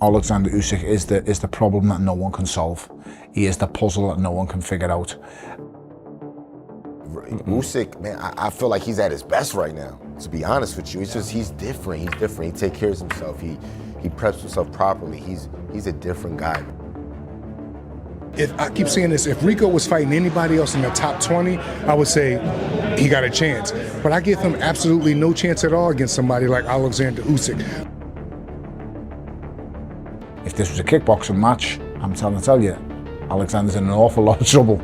Alexander Usyk is the problem that no one can solve. He is the puzzle that no one can figure out. Usyk, man, I feel like he's at his best right now, to be honest with you. It's just, he's different. He's different. He takes care of himself. He preps himself properly. He's a different guy. If I keep saying this, if Rico was fighting anybody else in the top 20, I would say he got a chance. But I give him absolutely no chance at all against somebody like Alexander Usyk. If this was a kickboxing match, I'm trying to tell you, Alexander's in an awful lot of trouble.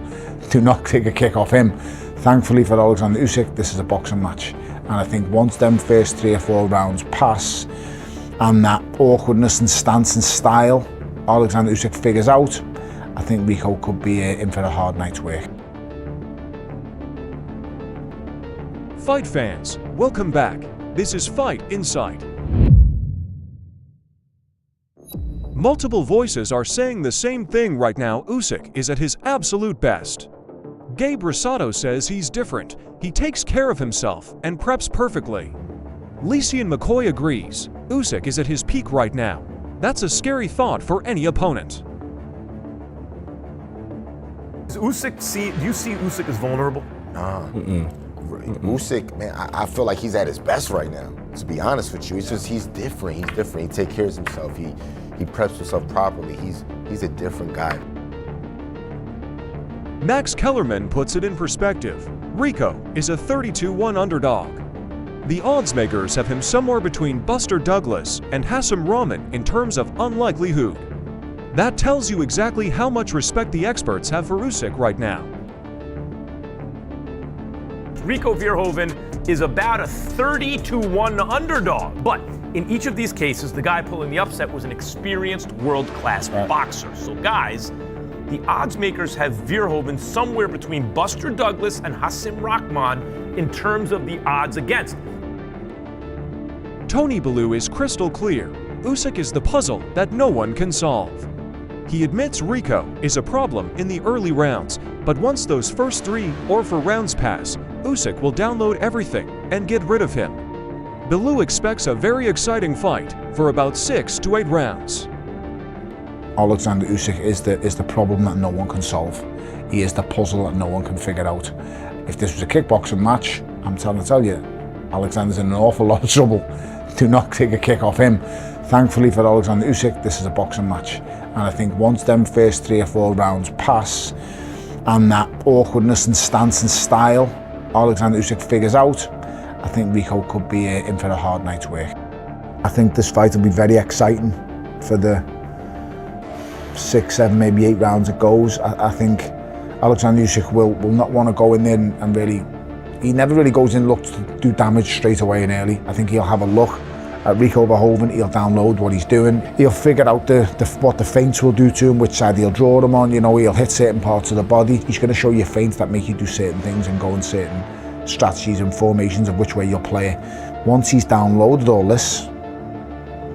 Do not take a kick off him. Thankfully for Alexander Usyk, this is a boxing match. And I think once them first 3 or 4 rounds pass, and that awkwardness and stance and style Alexander Usyk figures out, I think Rico could be in for a hard night's work. Fight fans, welcome back. This is Fight Insight. Multiple voices are saying the same thing right now. Usyk is at his absolute best. Gabe Rosado says he's different. He takes care of himself and preps perfectly. LeSean McCoy agrees. Usyk is at his peak right now. That's a scary thought for any opponent. Do you see Usyk as vulnerable? Nah. Usyk, man, I feel like he's at his best right now, to be honest with you. It's just, he's different. He's different. He takes care of himself. He preps himself properly. He's a different guy. Max Kellerman puts it in perspective. Rico is a 32-1 underdog. The odds makers have him somewhere between Buster Douglas and Hassan Rahman in terms of unlikelihood. That tells you exactly how much respect the experts have for Usyk right now. Rico Verhoeven is about a 30-1 underdog, but in each of these cases, the guy pulling the upset was an experienced world-class boxer. So guys, the odds makers have Verhoeven somewhere between Buster Douglas and Hassan Rahman in terms of the odds against. Tony Bellew is crystal clear. Usyk is the puzzle that no one can solve. He admits Rico is a problem in the early rounds, but once those first 3 or 4 rounds pass, Usyk will download everything and get rid of him. Bellew expects a very exciting fight for about 6 to 8 rounds. Alexander Usyk is the problem that no one can solve. He is the puzzle that no one can figure out. If this was a kickboxing match, I'm trying to tell you, Alexander's in an awful lot of trouble. Do not take a kick off him. Thankfully for Alexander Usyk, this is a boxing match. And I think once them first 3 or 4 rounds pass, and that awkwardness and stance and style Alexander Usyk figures out, I think Rico could be in for a hard night's work. I think this fight will be very exciting for the 6, 7, maybe 8 rounds it goes. I think Alexander Usyk will not want to go in there and really, he never really goes in look to do damage straight away and early. I think he'll have a look at Rico Verhoeven, he'll download what he's doing. He'll figure out what the feints will do to him, which side he'll draw him on, you know, he'll hit certain parts of the body. He's going to show you feints that make you do certain things and go in certain strategies and formations of which way you'll play it. Once he's downloaded all this,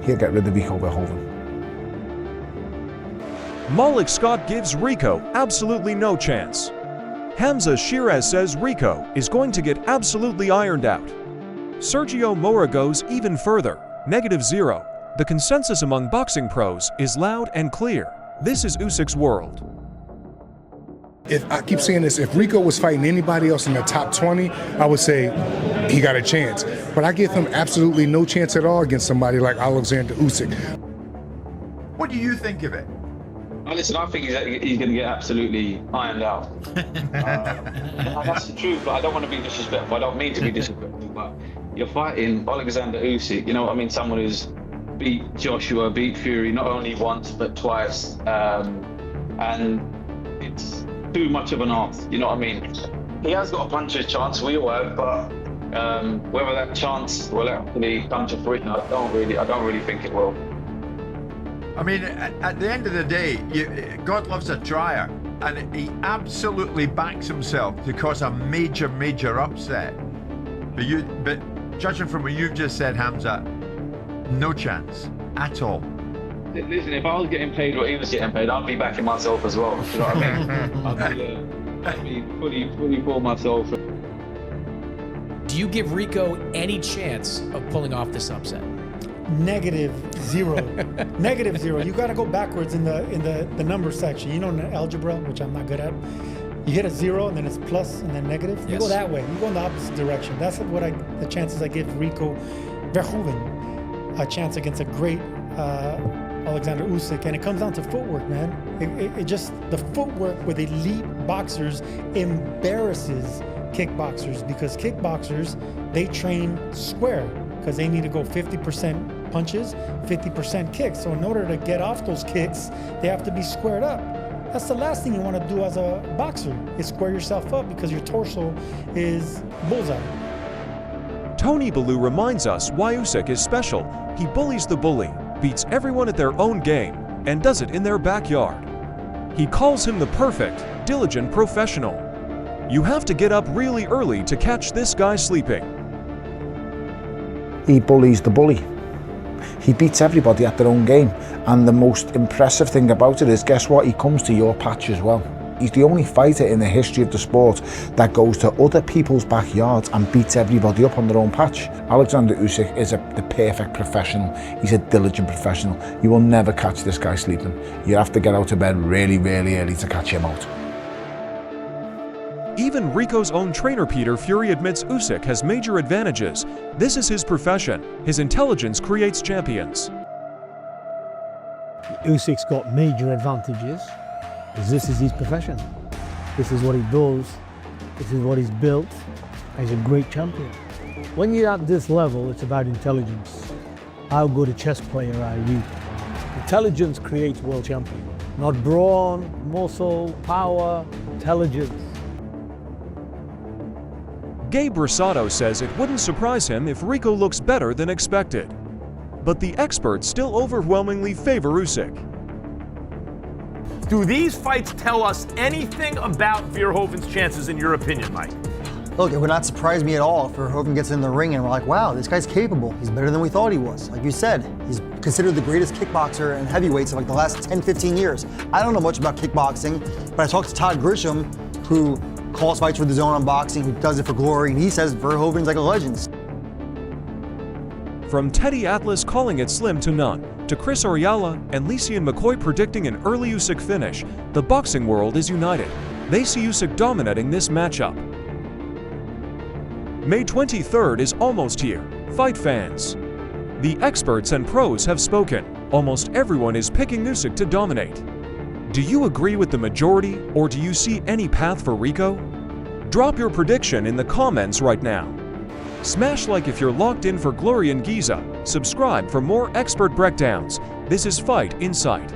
he'll get rid of Rico Verhoeven. Malik Scott gives Rico absolutely no chance. Hamza Shiraz says Rico is going to get absolutely ironed out. Sergio Mora goes even further, -0. The consensus among boxing pros is loud and clear. This is Usyk's world. If I keep saying this, if Rico was fighting anybody else in the top 20, I would say he got a chance. But I give him absolutely no chance at all against somebody like Alexander Usyk. What do you think of it? Listen, I think he's going to get absolutely ironed out. That's the truth. Like, I don't want to be disrespectful. I don't mean to be disrespectful, but you're fighting Alexander Usyk. You know what I mean? Someone who's beat Joshua, beat Fury, not only once but twice, and it's too much of an ask. You know what I mean? He has got a puncher's chance. We all have, but whether that chance will actually come to fruition, I don't really think it will. I mean, at the end of the day, God loves a trier, and he absolutely backs himself to cause a major, major upset. But judging from what you've just said, Hamza, no chance at all. Listen, if I was getting paid what he was getting paid, I'd be backing myself as well. You know what I mean? I'd be fully for myself. Do you give Rico any chance of pulling off this upset? -0. -0. You got to go backwards in the number section. You know, in the algebra, which I'm not good at. You hit a 0 and then it's plus and then negative. You go that way. You go in the opposite direction. That's what the chances I give Rico Verhoeven a chance against a great Alexander Usyk. And it comes down to footwork, man. It just, the footwork with elite boxers embarrasses kickboxers, because kickboxers, they train square because they need to go 50% punches, 50% kicks. So in order to get off those kicks, they have to be squared up. That's the last thing you want to do as a boxer, is square yourself up, because your torso is bullseye. Tony Bellew reminds us why Usyk is special. He bullies the bully, beats everyone at their own game, and does it in their backyard. He calls him the perfect, diligent professional. You have to get up really early to catch this guy sleeping. He bullies the bully. He beats everybody at their own game. And the most impressive thing about it is, guess what? He comes to your patch as well. He's the only fighter in the history of the sport that goes to other people's backyards and beats everybody up on their own patch. Alexander Usyk is the perfect professional. He's a diligent professional. You will never catch this guy sleeping. You have to get out of bed really, really early to catch him out. Even Rico's own trainer Peter Fury admits Usyk has major advantages. This is his profession. His intelligence creates champions. Usyk's got major advantages, because this is his profession. This is what he does. This is what he's built. He's a great champion. When you're at this level, it's about intelligence. How good a chess player are you? Intelligence creates world champion. Not brawn, muscle, power, intelligence. Gabe Rosado says it wouldn't surprise him if Rico looks better than expected. But the experts still overwhelmingly favor Usyk. Do these fights tell us anything about Verhoeven's chances, in your opinion, Mike? Look, it would not surprise me at all if Verhoeven gets in the ring and we're like, wow, this guy's capable. He's better than we thought he was. Like you said, he's considered the greatest kickboxer and heavyweights of like the last 10, 15 years. I don't know much about kickboxing, but I talked to Todd Grisham, who calls fights for the Zone on Boxing, who does it for Glory, and he says Verhoeven's like a legend. From Teddy Atlas calling it slim to none, to Chris Ariala and LeSean McCoy predicting an early Usyk finish, the boxing world is united. They see Usyk dominating this matchup. May 23rd is almost here. Fight fans. The experts and pros have spoken. Almost everyone is picking Usyk to dominate. Do you agree with the majority, or do you see any path for Rico? Drop your prediction in the comments right now. Smash like if you're locked in for Glory in Giza. Subscribe for more expert breakdowns. This is Fight Insight.